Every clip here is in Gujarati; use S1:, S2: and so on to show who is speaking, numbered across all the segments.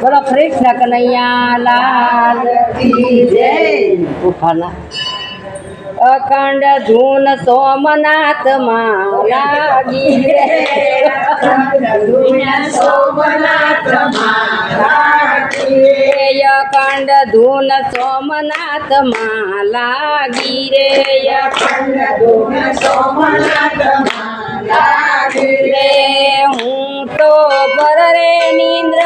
S1: બોલો કૃષ્ણ કનૈયા લાલ કી જય. ઉફાના અખંડ ધૂન સોમનાથ માં લાગી રે. અખંડ ધૂન સોમનાથ માં લાગી રે. હું તો બરે નિંદ્ર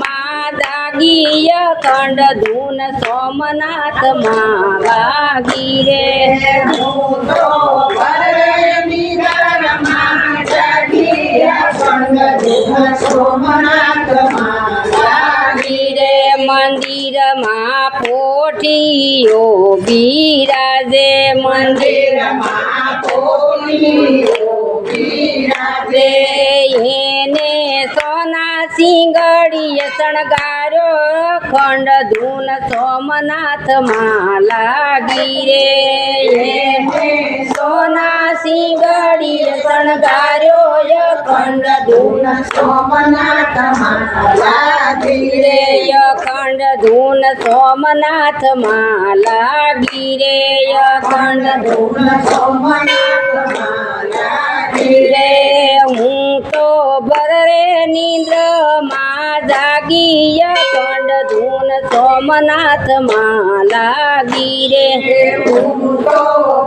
S1: માં જાગી અખંડ ધૂન સોમનાથ માં લાગી રે. મંદિર માં પોઠીઓ બિરાજે. મંદિર એને સોના સિંગડીએ શણગાર્યો ખંડ ધૂન સોમનાથ માં લાગી રે. સોના સિંગડીએ શણગાર્યો ખંડ ધૂન સોમનાથ માં લાગી રે. અખંડ ધૂન સોમનાથ માં લાગી રે. અખંડ ધૂન સોમનાથ માં લાગી રે. હું તો બરે નિંદ્ર માં જાગી અખંડ ધૂન સોમનાથ માં લાગી રે. હું તો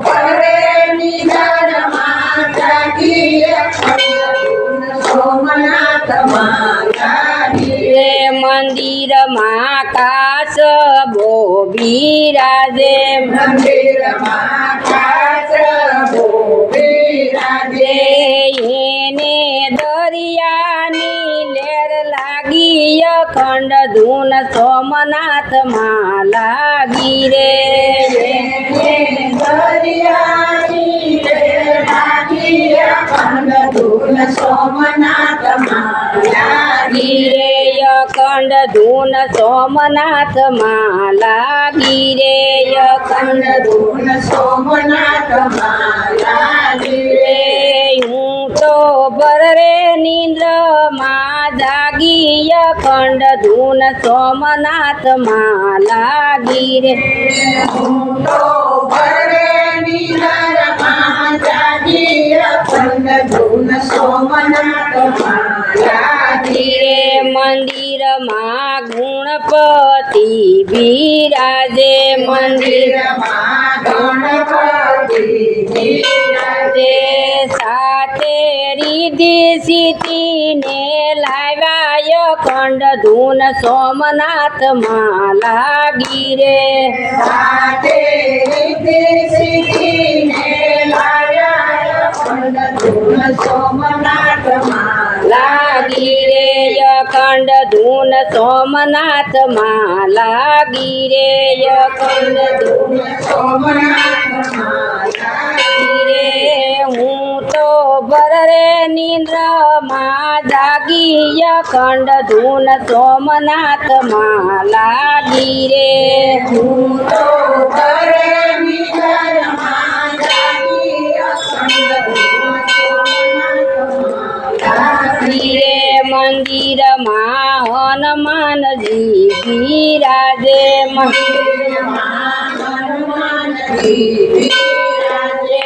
S1: બરે નિંદ્ર માં જાગી અખંડ ધૂન સોમનાથ માં લાગી રે. મંદિર માં કાસબો બિરાજે. મંદિર માં કાસબો બિરાજે. એને દરિયાની લેર લાગી અખંડ ધૂન સોમનાથ માં લાગી રે. દરિયાની લેર લાગી અખંડ ધૂન સોમનાથ માં લાગી રે. અખંડ ધૂન સોમનાથ માં લાગી રે. અખંડ ધૂન સોમનાથ માં લાગી રે. હું તો બરે નિંદ્ર માં જાગી અખંડ ધૂન સોમનાથ માં લાગી રે. હું તો બરે નિંદ્ર માં જાગી અખંડ ધૂન સોમનાથ માં લાગી રે. મંદિર માં ગુણપતિ બિરાજે. મંદિર માં ગણપતિ બિરાજે. સાથે રીધિ સીતિ ને લાવ્યા અખંડ ધૂન સોમનાથ માં લાગી રે. સાથે રીધિ સીતિ ને લાવ્યા અખંડ ધૂન સોમનાથ માં લાગી રે. અખંડ ધૂન સોમનાથ માં લાગી રે. અખંડ ધૂન સોમનાથ માં લાગી રે. હું તો બરે નિંદ્ર માં જાગી અખંડ ધૂન સોમનાથ માં લાગી રે. હું તો બરે નિંદ્ર માં જાગી અખંડ ધૂન સોમનાથ માં લાગી રે. મંદિર માં હનુમાનજી બિરાજે. મંદિર માં હનુમાનજી બિરાજે.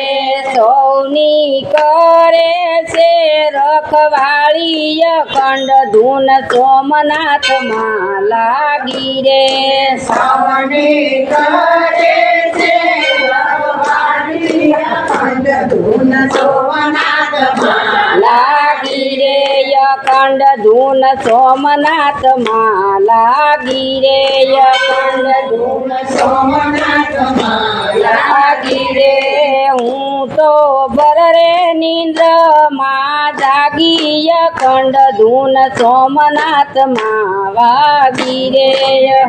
S1: સૌની કરે છે રખવાળી અખંડ ધૂન સોમનાથ માં લાગી રે. સૌની કરે છે રખવાળી અખંડ ધૂન સોમનાથ માં લાગી રે. અખંડ ધૂન સોમનાથ માં લાગી રે. અખંડ ધૂન સોમનાથ માં લાગી રે. હું તો બરે નિંદ્ર માં જાગી અખંડ ધૂન સોમનાથ માં વાગી રે.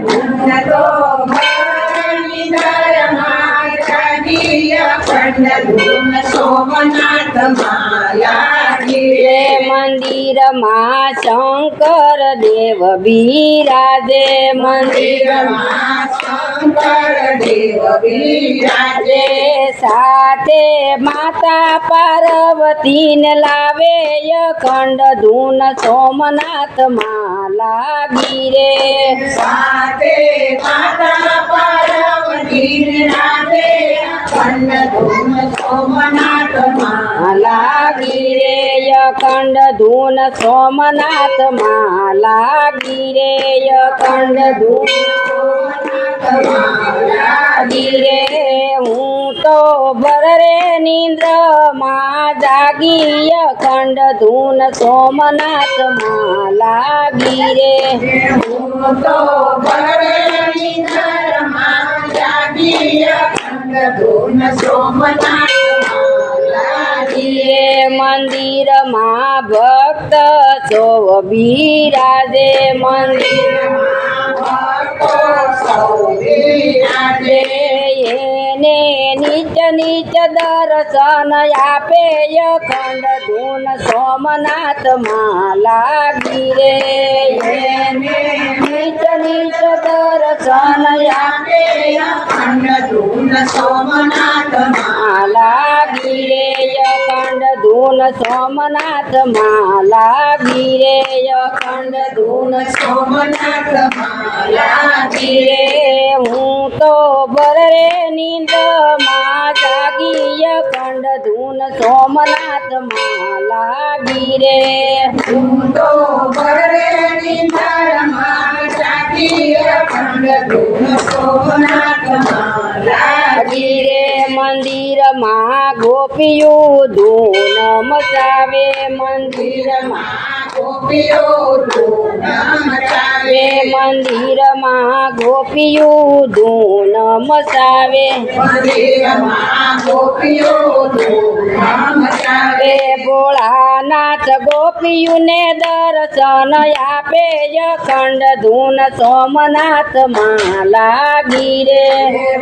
S1: હું તો બરે નિંદ્ર માં જાગી અખંડ ધૂન સોમનાથ માં લાગી રે. મંદિર માં શંકર દેવ બિરાજે. મંદિર માં શંકર દેવ બિરાજે
S2: સાથે માતા પાર્વતીને લાવે અખંડ ધૂન સોમનાથમાં લાગી રે
S1: સાથે માતા પાર્વતી રાધે અખંડ ધૂન સોમનાથમાં
S2: લાગી રે અખંડ ધૂન સોમનાથમાં લાગી રે અખંડ ધૂન લાગી રે હું તો ભરે નિંદ્રમાં જાગી અખંડ ધૂન સોમનાથમાં લાગી રે
S1: હું તો ભરે નિંદ્રમાં જાગી અખંડ ધૂન સોમનાથમાં લાગી
S2: રે મંદિરમાં ભક્ત સૌ બિરાજે મંદિરમાં
S1: ભક્તો સૌ બિરાજે
S2: એને નીચ નીચ દર્શન આપે અખંડ ધૂન સોમનાથમાં લાગી રે એને નીચ નીચ દર્શન આપે
S1: અખંડ ધૂન સોમનાથમાં
S2: લાગી રે અખંડ ધૂન સોમનાથમાં લાગી રે અખંડ ધૂન
S1: સોમનાથમાં લાગી
S2: રે હું તો ભરે નિંદ્રમાં જાગી અખંડ ધૂન સોમનાથમાં લાગી રે
S1: હું તો ભરે નિંદ્રમાં જાગી અખંડ ધૂન સોમનાથમાં
S2: લાગી રે મંદિરમાં ગોપીયું ધૂન મચાવે મંદિરમાં
S1: ગોપીઓ ધૂન મચાવે
S2: મંદિરમાં ગોપીયું ધૂન મચાવે
S1: મંદિરમાં ગોપીઓ ધૂન મચાવે
S2: ભોળાનાથ ગોપીયુને દર્શન આપે અખંડ ધૂન સોમનાથમાં લાગી રે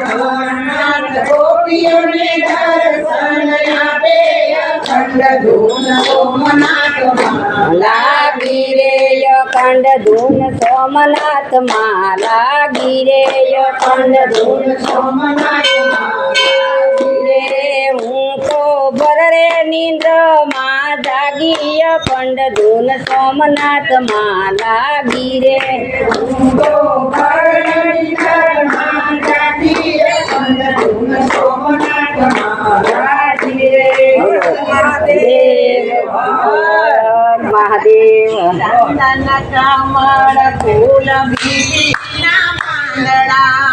S1: ભગવાન ગોપીઓને દર્શન આપે અખંડ ધૂન સોમનાથમાં
S2: લાગી રે અખંડ ધૂન સોમનાથમાં લાગી રે અખંડ ધૂન
S1: સોમનાથમાં
S2: રે હું તો ભરે નિંદ્રમાં જાગી અખંડ ધૂન સોમનાથમાં લાગી રે
S1: હું તો ભરે નિંદ્રમાં જાગી અખંડ ધૂન સોમનાથમાં લાગી રે
S2: મહાદેવ મહાદેવ
S1: કમળ ફૂલ બીજી ના માંડળા